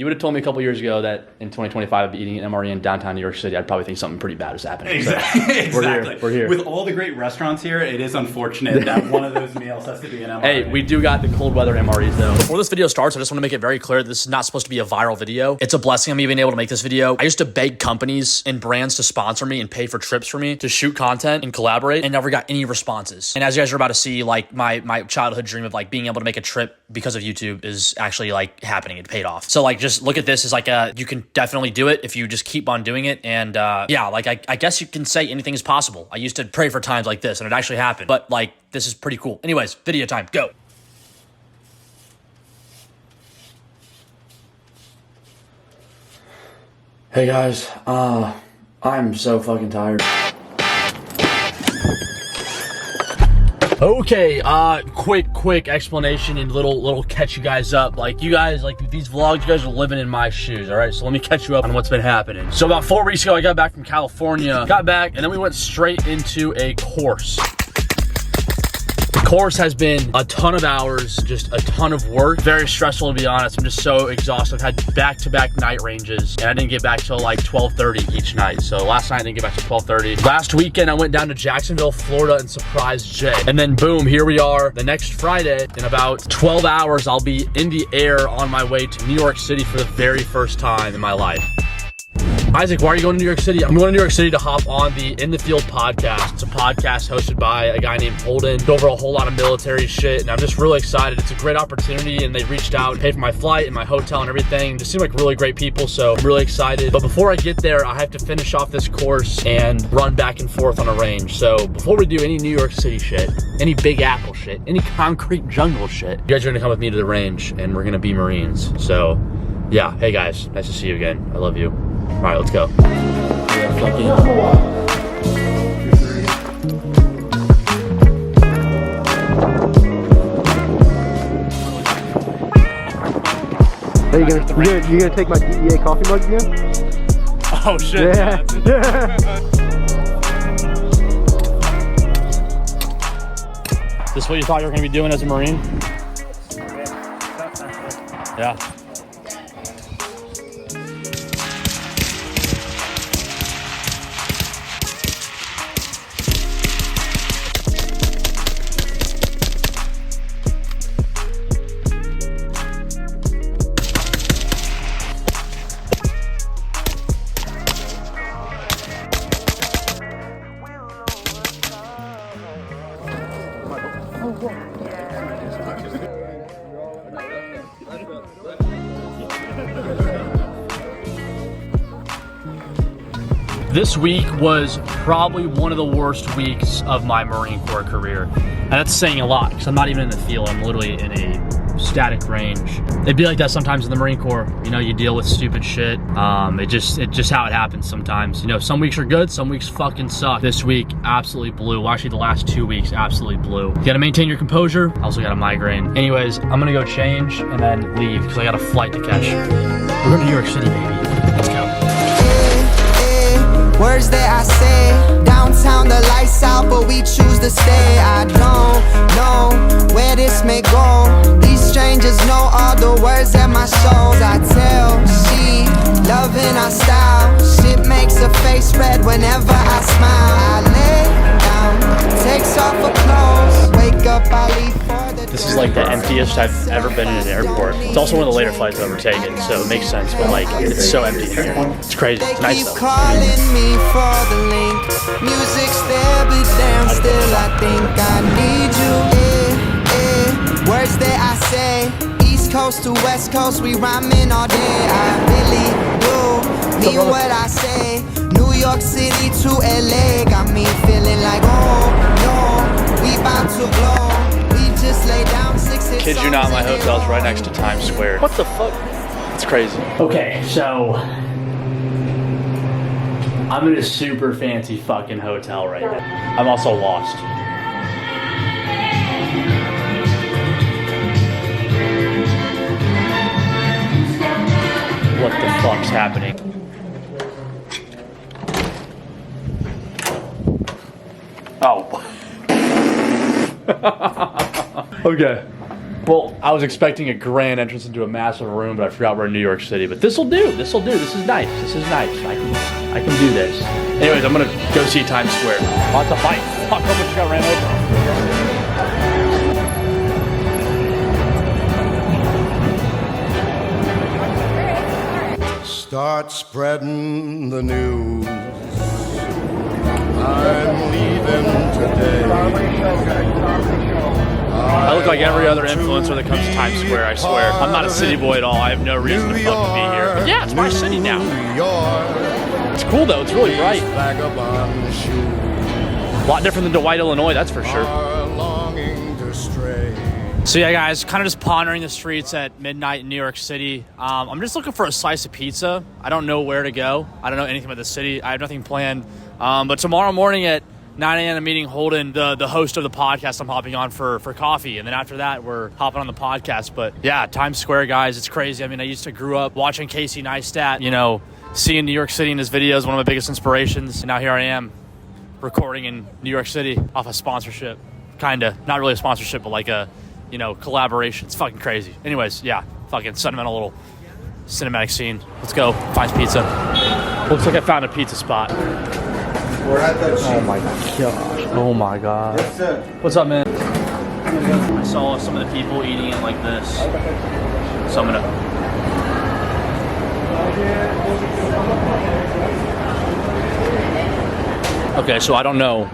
You would have told me a couple years ago that in 2025 I'd be eating an MRE in downtown New York City. I'd probably think something pretty bad is happening. Exactly. So we're here. With all the great restaurants here, it is unfortunate that one of those meals has to be an MRE. Hey, we do got the cold weather MREs though. Before this video starts, I just want to make it very clear that this is not supposed to be a viral video. It's a blessing I'm even able to make this video. I used to beg companies and brands to sponsor me and pay for trips for me to shoot content and collaborate, and never got any responses. And as you guys are about to see, like my childhood dream of like being able to make a trip because of YouTube is actually like happening. It paid off. So like just look at this as like you can definitely do it if you just keep on doing it. And yeah, like I guess you can say anything is possible. I used to pray for times like this and it actually happened. But like this is pretty cool. Anyways, video time, go. Hey guys, I'm so fucking tired. Okay, quick explanation and little catch you guys up. Like you guys, like these vlogs, you guys are living in my shoes, all right? So let me catch you up on what's been happening. So about 4 weeks ago, I got back from California, got back, and then we went straight into a course. The course has been a ton of hours, just a ton of work. Very stressful, to be honest. I'm just so exhausted. I've had back-to-back night ranges, and I didn't get back till like 12:30 each night. So last night I didn't get back till 12:30. Last weekend I went down to Jacksonville, Florida, and surprised Jay. And then boom, here we are. The next Friday, in about 12 hours, I'll be in the air on my way to New York City for the very first time in my life. Isaac, why are you going to New York City? I'm going to New York City to hop on the In the Field podcast. It's a podcast hosted by a guy named Holden. Go over a whole lot of military shit, and I'm just really excited. It's a great opportunity, and they reached out and paid for my flight and my hotel and everything. Just seem like really great people, so I'm really excited. But before I get there, I have to finish off this course and run back and forth on a range. So before we do any New York City shit, any Big Apple shit, any concrete jungle shit, you guys are gonna come with me to the range, and we're gonna be Marines. So yeah, hey guys, nice to see you again. I love you. All right, let's go. Hey, you gonna take my DEA coffee mug again? Oh shit. Yeah. This is what you thought you were gonna be doing as a Marine? Yeah. This week was probably one of the worst weeks of my Marine Corps career. And that's saying a lot because I'm not even in the field. I'm literally in a static range. It'd be like that sometimes in the Marine Corps. You know, you deal with stupid shit. It's just how it happens sometimes. You know, some weeks are good, some weeks fucking suck. This week, absolutely blew. Well, actually, the last 2 weeks, absolutely blew. You gotta maintain your composure. I also got a migraine. Anyways, I'm gonna go change and then leave because I got a flight to catch. We're going to New York City, baby. Let's go. Words that I say, downtown the lights out, but we choose to stay. I don't know where this may go. These strangers know all the words at my shows. I tell, she loving our style. Shit makes a face red whenever I smile. I lay down, takes off her clothes, wake up, I leave for the This is like the emptiest I've ever been in an airport. It's also one of the later flights I've ever taken, so it makes sense, but like, it's so empty in here. It's crazy, it's nice though. Calling me for the link. Music's there, but damn, still I think I need you. Words that I say, East Coast to West Coast, we rhyming all day. I really do mean what I say. New York City to LA, got me feeling like, oh no, we about to blow. We just lay down 6 hits. Kid you not, my hotel's right next to Times Square. What the fuck? It's crazy. Okay, so I'm in a super fancy fucking hotel right now. I'm also lost. What the fuck's happening? Oh. Okay. Well, I was expecting a grand entrance into a massive room, but I forgot we're in New York City. But this'll do. This'll do. This is nice. This is nice. I can do this. Anyways, I'm gonna go see Times Square. Lots of fight. Fuck, how much you got ran over? Start spreading the news. I'm leaving today. I look like every other influencer that comes to Times Square, I swear. I'm not a city boy at all. I have no reason to fucking be here. But yeah, it's my city now. It's cool though, it's really bright. A lot different than Dwight, Illinois, that's for sure. So yeah, guys, kind of just pondering the streets at midnight in New York City. I'm just looking for a slice of pizza. I don't know where to go. I don't know anything about the city. I have nothing planned. But tomorrow morning at 9 a.m. I'm meeting Holden, the host of the podcast I'm hopping on for coffee. And then after that, we're hopping on the podcast. But yeah, Times Square, guys, it's crazy. I mean, I used to grew up watching Casey Neistat, you know, seeing New York City in his videos, one of my biggest inspirations. And now here I am recording in New York City off a sponsorship. Kinda. Not really a sponsorship, but like a, you know, collaboration. It's fucking crazy. Anyways, yeah, fucking sentimental little cinematic scene. Let's go find pizza. Looks like I found a pizza spot. We're at that Oh my gosh. Oh my god. What's up, man? I saw some of the people eating it like this. So I'm gonna... Okay, so I don't know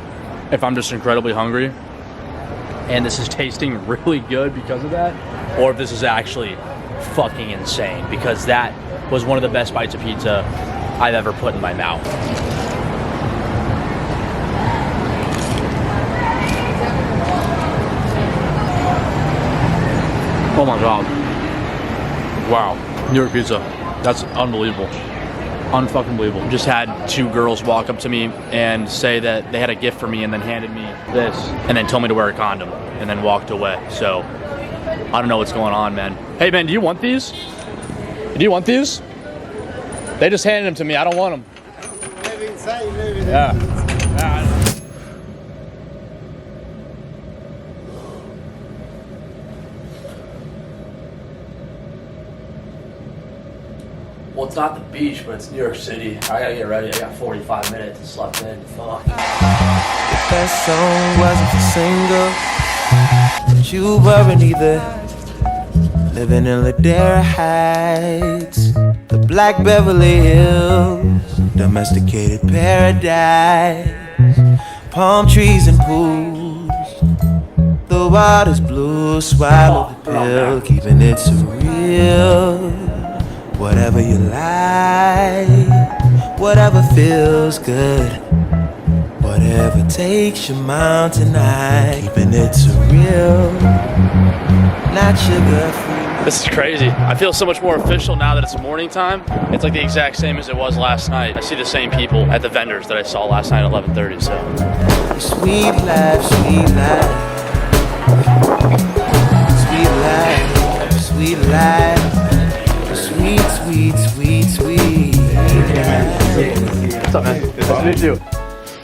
if I'm just incredibly hungry and this is tasting really good because of that, or if this is actually fucking insane, because that was one of the best bites of pizza I've ever put in my mouth. Oh my god. Wow. New York pizza. That's unbelievable. Unfucking believable. Just had two girls walk up to me and say that they had a gift for me and then handed me this and then told me to wear a condom and then walked away. So I don't know what's going on, man. Hey man, do you want these? Do you want these? They just handed them to me. I don't want them. Yeah. Well, it's not the beach, but it's New York City. I gotta get ready. I got 45 minutes and slept in. Fuck. If that song wasn't for single, but you weren't either. Living in Ladera Heights, the Black Beverly Hills, domesticated paradise, palm trees and pools. The water's blue, swallow the pill, keeping it surreal. Whatever you like, whatever feels good, whatever takes your mind tonight, keeping it surreal, not sugar-free. This is crazy. I feel so much more official now that it's morning time. It's like the exact same as it was last night. I see the same people at the vendors that I saw last night at 11:30, so. Sweet life, sweet life, sweet life, sweet life. Sweet, sweet, sweet, sweet. What's up, man? Nice to meet you.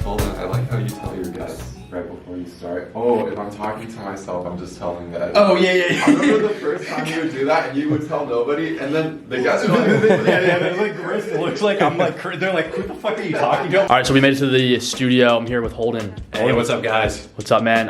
Holden, I like how you tell your guests right before you start. Oh, if I'm talking to myself, I'm just telling guys. Oh, yeah. I remember the first time you would do that and you would tell nobody, and then the guests would be like, They're like, it looks like I'm like, they're like, what the fuck are you talking about? All right, so we made it to the studio. I'm here with Holden. Hey, what's up, guys? What's up, man?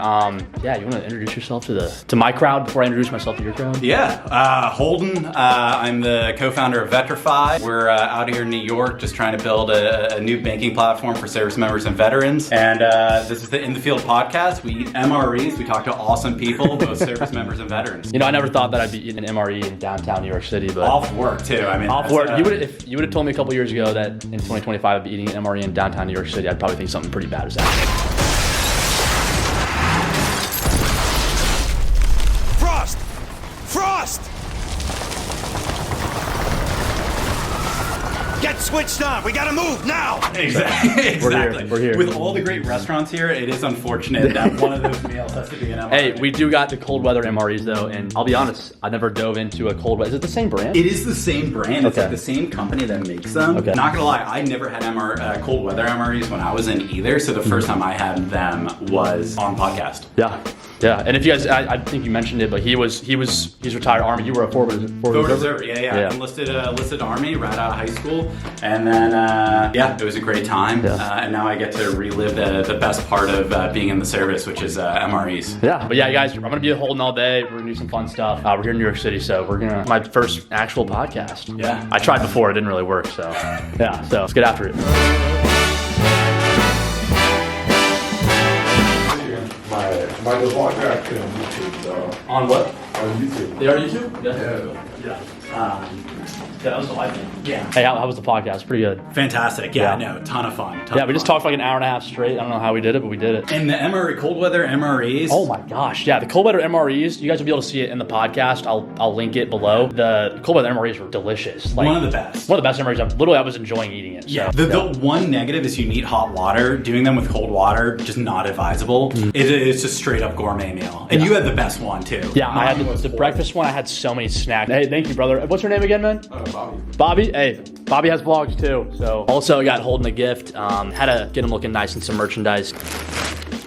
Yeah, you want to introduce yourself to my crowd before I introduce myself to your crowd? Yeah, Holden. I'm the co-founder of Vetrify. We're out here in New York just trying to build a new banking platform for service members and veterans. And this is the In the Field podcast. We eat MREs. We talk to awesome people, both service members and veterans. You know, I never thought that I'd be eating an MRE in downtown New York City, but off work too. I mean, off work. If you would have told me a couple years ago that in 2025 I'd be eating an MRE in downtown New York City, I'd probably think something pretty bad is happening. Frost! Frost! Get switched on. We gotta move now. Exactly. We're here. With all the great restaurants here, it is unfortunate that one of those meals has to be an MRE. Hey, we do got the cold weather MREs though, and I'll be honest, I never dove into a cold weather. Is it the same brand? It is the same brand. It's Okay. like the same company that makes them. Okay. Not gonna lie, I never had cold weather MREs when I was in either. So the first time I had them was on podcast. Yeah. Yeah, and if you guys, I think you mentioned it, but he's retired Army. You were a forward reserve. Yeah. Enlisted Army right out of high school, and then it was a great time. Yeah. And now I get to relive the best part of being in the service, which is MREs. Yeah, but yeah, guys, I'm gonna be at Holden all day. We're gonna do some fun stuff. We're here in New York City, so my first actual podcast. Yeah. I tried before, it didn't really work, so yeah. So let's get after it. My vlog are actually on YouTube, though. On what? On YouTube. They are YouTube? Yeah. That was delightful. Yeah. Hey, how was the podcast? Pretty good. Fantastic. Yeah, no, ton of fun. We just talked for like an hour and a half straight. I don't know how we did it, but we did it. And the MRE, cold weather MREs. Oh my gosh. Yeah, the cold weather MREs, you guys will be able to see it in the podcast. I'll link it below. The cold weather MREs were delicious. Like, one of the best. One of the best MREs. I was enjoying eating it. Yeah. So, The one negative is you need hot water. Doing them with cold water, just not advisable. It's just straight up gourmet meal. And you had the best one too. Yeah, I had the breakfast one. I had so many snacks. Hey, thank you, brother. What's your name again, man? Bobby. Bobby? Hey, Bobby has vlogs too. So also I got Holden a gift. Had to get him looking nice in some merchandise.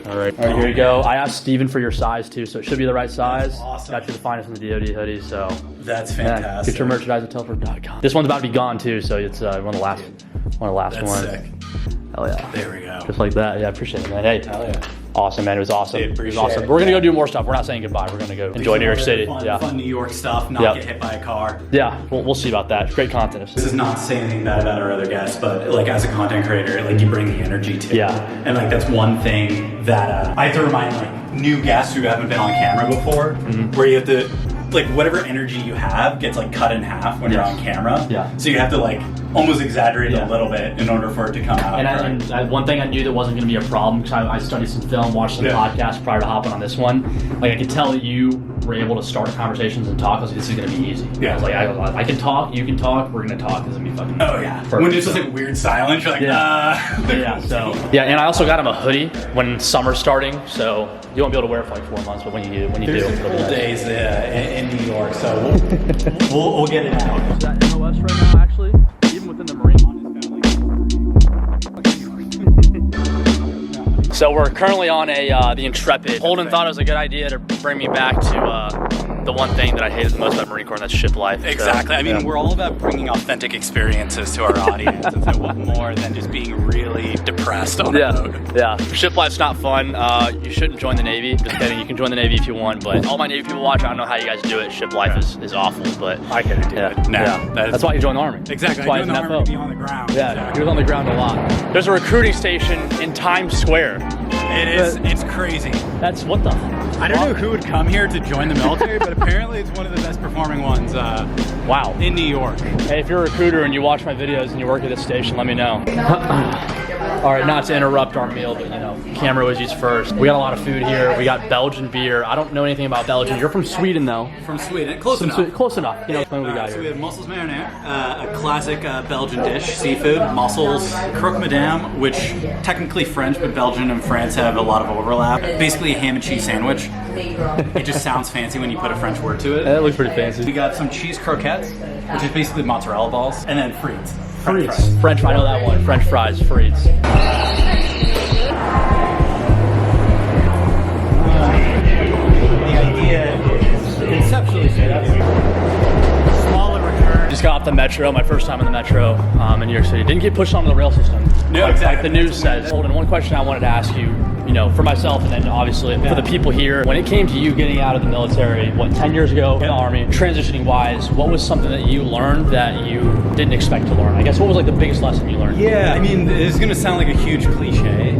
All right, here you go. I asked Steven for your size too, so it should be the right size. That's awesome. Got you the finest in the DoD hoodie, so. That's Yeah, fantastic. get your merchandise at telford.com. This one's about to be gone too, so it's one of the last That's ones. sick. Hell yeah. There we go. Just like that. Yeah, I appreciate it, man. Hey. Hell yeah. Awesome, man. It was awesome. Dude, It was appreciate awesome. it. We're gonna go do more stuff. We're not saying goodbye. We're gonna go enjoy New York City. Fun New York stuff, not Yep. get hit by a car. Yeah, we'll see about that. It's great content. This is not to say anything bad about our other guests, but like as a content creator, like you bring the energy to it. Yeah. And like that's one thing that I have to remind like new guests who haven't been on camera before, where you have to like whatever energy you have gets like cut in half when you're on camera. Yeah. So you have to like almost exaggerate it a little bit in order for it to come out. And one thing I knew that wasn't going to be a problem, because I studied some film, watched some podcasts prior to hopping on this one. Like I could tell that you were able to start conversations and talk. I was like, this is going to be easy. Yeah. I was like, I can talk, you can talk, we're going to talk. This is going to be fucking Oh yeah. perfect. When it's just like weird silence, you're like, Yeah, so and I also got him a hoodie when summer's starting, so you won't be able to wear it for like 4 months, but when you do, There's it'll be cool nice. days in New York, so we'll get it out. Is that MOS right now, actually? Even within the Marine one, So we're currently on the Intrepid. Holden thought it was a good idea to bring me back to the one thing that I hated the most about Marine Corps, and that's ship life. Exactly. So, I mean, we're all about bringing authentic experiences to our audience. And so what more than just being really depressed on the road? Yeah. Ship life's not fun. You shouldn't join the Navy. Just kidding. You can join the Navy if you want, but all my Navy people watch, I don't know how you guys do it. Ship life is awful, but I couldn't do it. No. That's why you join the Army. Exactly. That's why I joined the it's an Army to FO. be on the ground. Yeah, Exactly. he was on the ground a lot. There's a recruiting station in Times Square. It is. It's crazy. That's what the. I don't know who would come here to join the military, but apparently it's one of the best performing ones Wow. in New York. Hey, if you're a recruiter and you watch my videos and you work at this station, let me know. All right, not to interrupt our meal, but camera always used first. We got a lot of food here. We got Belgian beer. I don't know anything about Belgian. You're from Sweden, though. From Sweden. Close enough. Close enough. Explain what we got So we here. have mussels marinara, a classic Belgian dish, seafood, mussels, croque madame, which technically French, but Belgian and France have a lot of overlap. Basically a ham and cheese sandwich. It just sounds fancy when you put a French word to it. That looks pretty fancy. We got some cheese croquettes, which is basically mozzarella balls, and then frites. Frites. French, I know that one. French fries, frites. The idea is conceptually smaller return. Just got off the metro, my first time in the metro in New York City. Didn't get pushed onto the rail system. No, like exactly. the news says. Holden, one question I wanted to ask you, for myself and then obviously for the people here, when it came to you getting out of the military, 10 years ago in the Army, transitioning wise, what was something that you learned that you didn't expect to learn? I guess what was like the biggest lesson you learned? Yeah, I mean, it's gonna sound like a huge cliche,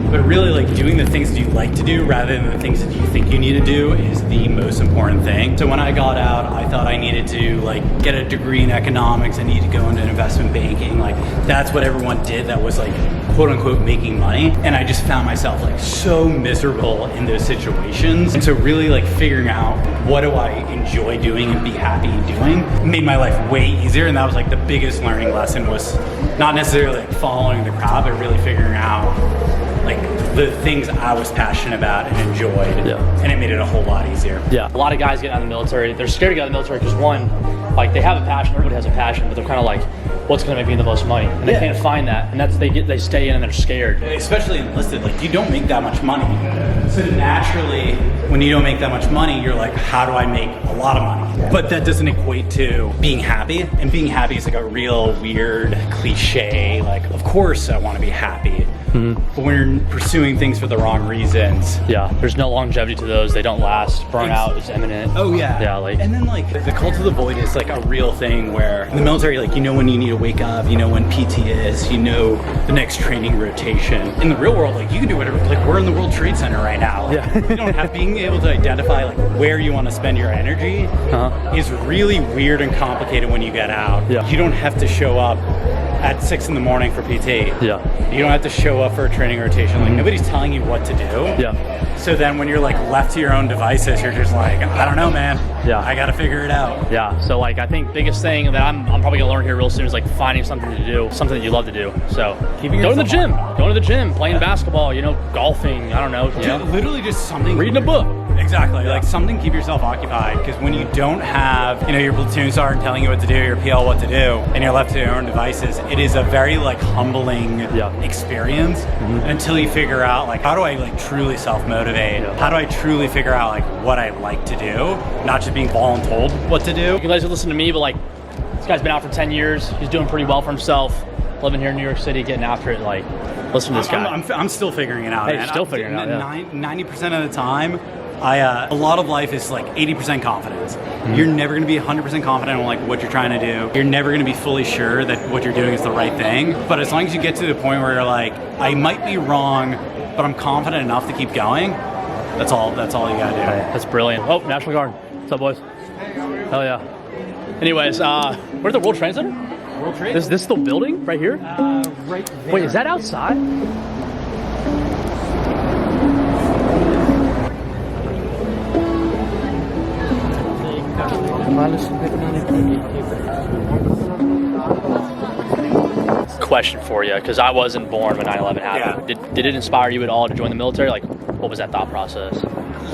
but really like doing the things that you like to do rather than the things that you think you need to do is the most important thing. So when I got out, I thought I needed to like get a degree in economics. I needed to go into investment banking. Like that's what everyone did that was like quote unquote making money. And I just found myself like so miserable in those situations. And so really like figuring out what do I enjoy doing and be happy doing made my life way easier. And that was like the biggest learning lesson was not necessarily like following the crowd, but really figuring out like the things I was passionate about and enjoyed. Yeah. And it made it a whole lot easier. Yeah. A lot of guys get out of the military. They're scared to get out of the military because one, like they have a passion. Everybody has a passion, but they're kind of like, what's going to make me the most money? And they can't find that. And they stay in and they're scared. Especially enlisted, like you don't make that much money. So naturally, when you don't make that much money, you're like, how do I make a lot of money? But that doesn't equate to being happy. And being happy is like a real weird cliche. Like, of course I want to be happy. But when you're pursuing things for the wrong reasons. Yeah, there's no longevity to those. They don't last. Burnout is imminent. Oh yeah. Yeah, like. And then like the cult of the void is like a real thing where in the military, like you know when you need to wake up, you know when PT is, you know the next training rotation. In the real world, like you can do whatever. Like we're in the World Trade Center right now. Yeah. You don't have being able to identify like where you want to spend your energy is really weird and complicated when you get out. Yeah. You don't have to show up at 6 in the morning for PT. Yeah. You don't have to show up for a training rotation. Like nobody's telling you what to do. Yeah. So then when you're like left to your own devices, you're just like, I don't know, man. Yeah. I gotta figure it out. Yeah. So like I think biggest thing that I'm probably gonna learn here real soon is like finding something to do, something that you love to do. So Keeping go to the yourself gym. Go to the gym, playing basketball, you know, golfing, I don't know. You know? Literally just something. Reading a book. Exactly. Like something to keep yourself occupied. Because when you don't have, you know, your platoon sergeant telling you what to do, your PL what to do, and you're left to your own devices, it is a very like humbling experience until you figure out like how do I like truly self-motivate? How do I truly figure out like what I like to do? Not just being voluntold what to do. You guys listen to me, but like this guy's been out for 10 years. He's doing pretty well for himself. Living here in New York City, getting after it. Like, listen to this guy. I'm still figuring it out. Hey, man. still figuring it out. Yeah. 90% of the time, a lot of life is like 80% confidence. You're never going to be 100% confident on like what you're trying to do. You're never going to be fully sure that what you're doing is the right thing. But as long as you get to the point where you're like, I might be wrong, but I'm confident enough to keep going. That's all you got to do. That's brilliant. Oh, National Guard. What's up, boys? Hell yeah. Anyways, where's the World Trade Center? World Trade. Is this still building right here? Right there. Wait, is that outside? Question for you, because I wasn't born when 9/11 happened. Yeah. Did it inspire you at all to join the military? Like, what was that thought process?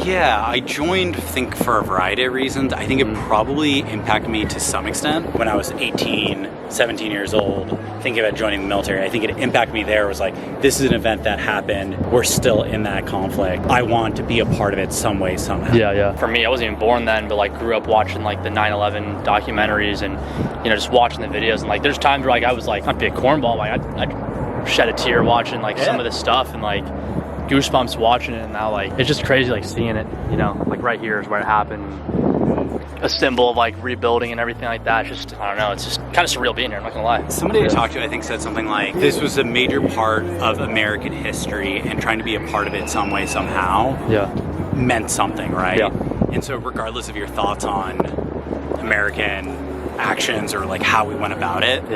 Yeah, I joined, I think, for a variety of reasons. I think it probably impacted me to some extent when I was 18, 17 years old, thinking about joining the military. I think it impacted me there. It was like, this is an event that happened. We're still in that conflict. I want to be a part of it some way, somehow. Yeah. For me, I wasn't even born then, but like grew up watching like the 9/11 documentaries and, you know, just watching the videos. And like, there's times where like I was like, I'd be a cornball. Like I'd shed a tear watching like some of this stuff and like goosebumps watching it. And now like, it's just crazy like seeing it, you know, like right here is where it happened. A symbol of like rebuilding and everything like that. It's just, I don't know, it's just kind of surreal being here, I'm not gonna lie. Somebody I talked to, I think, said something like, this was a major part of American history and trying to be a part of it some way, somehow meant something, right? Yeah. And so regardless of your thoughts on American actions or like how we went about it,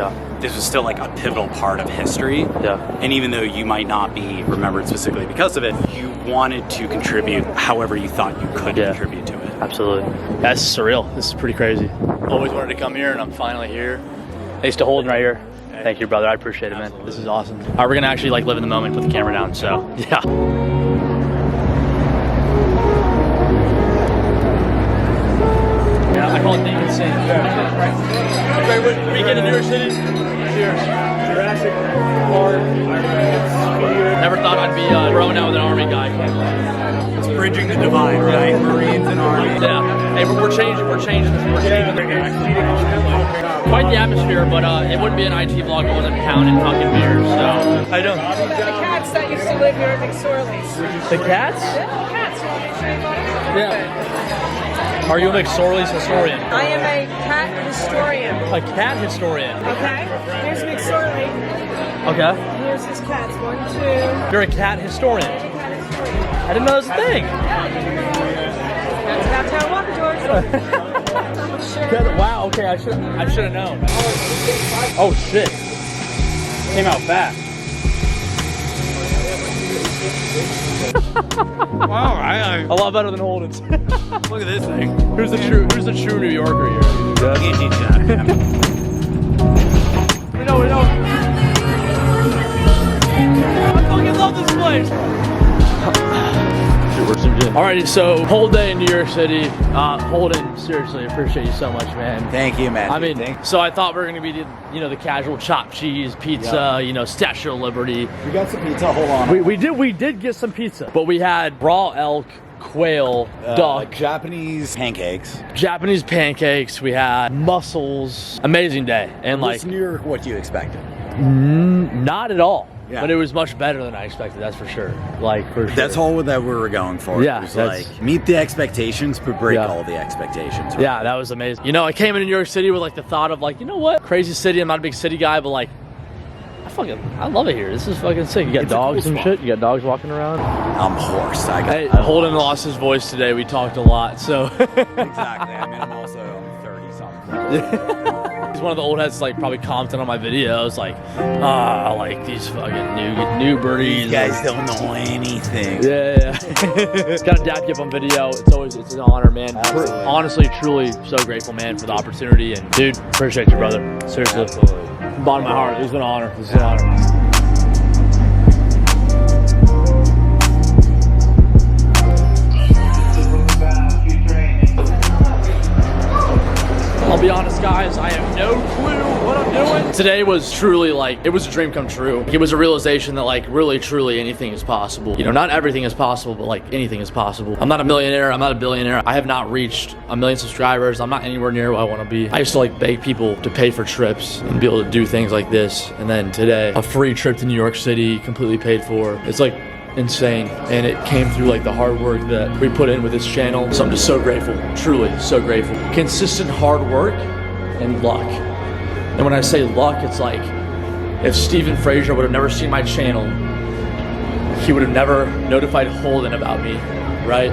this was still like a pivotal part of history. And even though you might not be remembered specifically because of it, you wanted to contribute however you thought you could contribute to it. Absolutely. That's surreal. This is pretty crazy. Always wanted to come here and I'm finally here. Thanks to Holden right here. Thank you, brother. I appreciate it, man. This is awesome. All right, we're gonna actually like live in the moment, put the camera down, so yeah. I call it Think and Sing. Great weekend in New York City. Cheers. Jurassic Park. Never thought I'd be growing out with an Army guy. It's bridging the divide, right? Marines and Army. Yeah. Hey, we're changing quite the atmosphere, but it wouldn't be an IT vlog if it wasn't pounding fucking beers, so. I don't. The cats that used to live here at McSorley's. The cats? Yeah, the cats. Yeah. Are you a McSorley's historian? I am a cat historian. A cat historian? Okay. Here's McSorley. Okay. Here's his cats. 1, 2. You're a cat historian? Cat historian. I didn't know that was a thing. That's how I walk, George. Sure. Wow, okay, I should have known. Oh shit. Came out fast. Wow, a lot better than Holden's. Look at this thing. Who's the true New Yorker here? I can't teach you that. We know. I fucking love this place. Thanks, bro. Alrighty, so whole day in New York City. Holden, seriously, appreciate you so much, man. Thank you, man. I mean, so I thought we were gonna be, you know, the casual chopped cheese pizza, you know, Statue of Liberty. We got some pizza. Hold on. We did get some pizza, but we had raw elk, quail, duck, Japanese pancakes. Japanese pancakes. We had mussels. Amazing day, and like New York, what you expected? not at all. Yeah. But it was much better than I expected. That's for sure. Like for sure. That's all that we were going for. Yeah, It was that's- like meet the expectations, but break Yeah. all the expectations. right? Yeah, that was amazing. You know, I came into New York City with like the thought of like, you know what? Crazy city. I'm not a big city guy, but like, I love it here. This is fucking sick. You got It's a cool dogs and spot. shit. You got dogs walking around. I'm hoarse. Hey, Holden lost his voice today. We talked a lot, so. Exactly. I mean, I'm also 30 something. He's one of the old heads like probably commenting on my videos like, like these fucking new birdies. You guys don't know anything. Yeah. Gotta dap you up on video. It's an honor, man. Absolutely. Honestly, truly, so grateful, man, for the opportunity. And dude, appreciate you, brother. Seriously. Absolutely. From the bottom of my heart, this is an honor. This is an honor. I'll be honest, guys, I have no clue what I'm doing. Today was truly like, it was a dream come true. It was a realization that like really, truly anything is possible. You know, not everything is possible, but like anything is possible. I'm not a millionaire, I'm not a billionaire. I have not reached 1 million subscribers. I'm not anywhere near where I want to be. I used to like beg people to pay for trips and be able to do things like this. And then today, a free trip to New York City, completely paid for. It's like insane, and it came through like the hard work that we put in with this channel. So I'm just so grateful, truly so grateful. Consistent hard work and luck. And when I say luck, it's like if Stephen Frazier would have never seen my channel, he would have never notified Holden about me, right?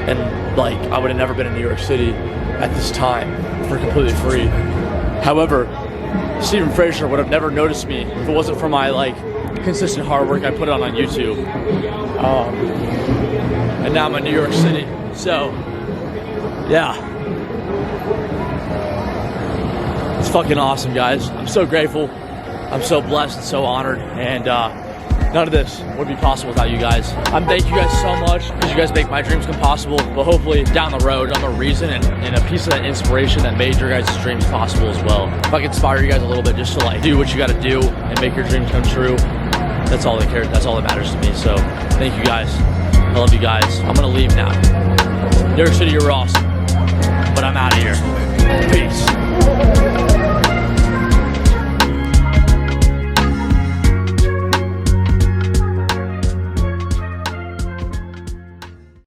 And like I would have never been in New York City at this time for completely free. However, Stephen Frazier would have never noticed me if it wasn't for my like consistent hard work I put on YouTube. And now I'm in New York City. So, yeah. It's fucking awesome, guys. I'm so grateful. I'm so blessed and so honored. And none of this would be possible without you guys. I'm thank you guys so much because you guys make my dreams come possible. But hopefully down the road, I'm a reason and a piece of that inspiration that made your guys' dreams possible as well. If I can inspire you guys a little bit just to like do what you gotta do and make your dreams come true, that's all that cares. That's all that matters to me. So thank you guys. I love you guys. I'm gonna leave now. New York City, you're awesome. But I'm out of here. Peace.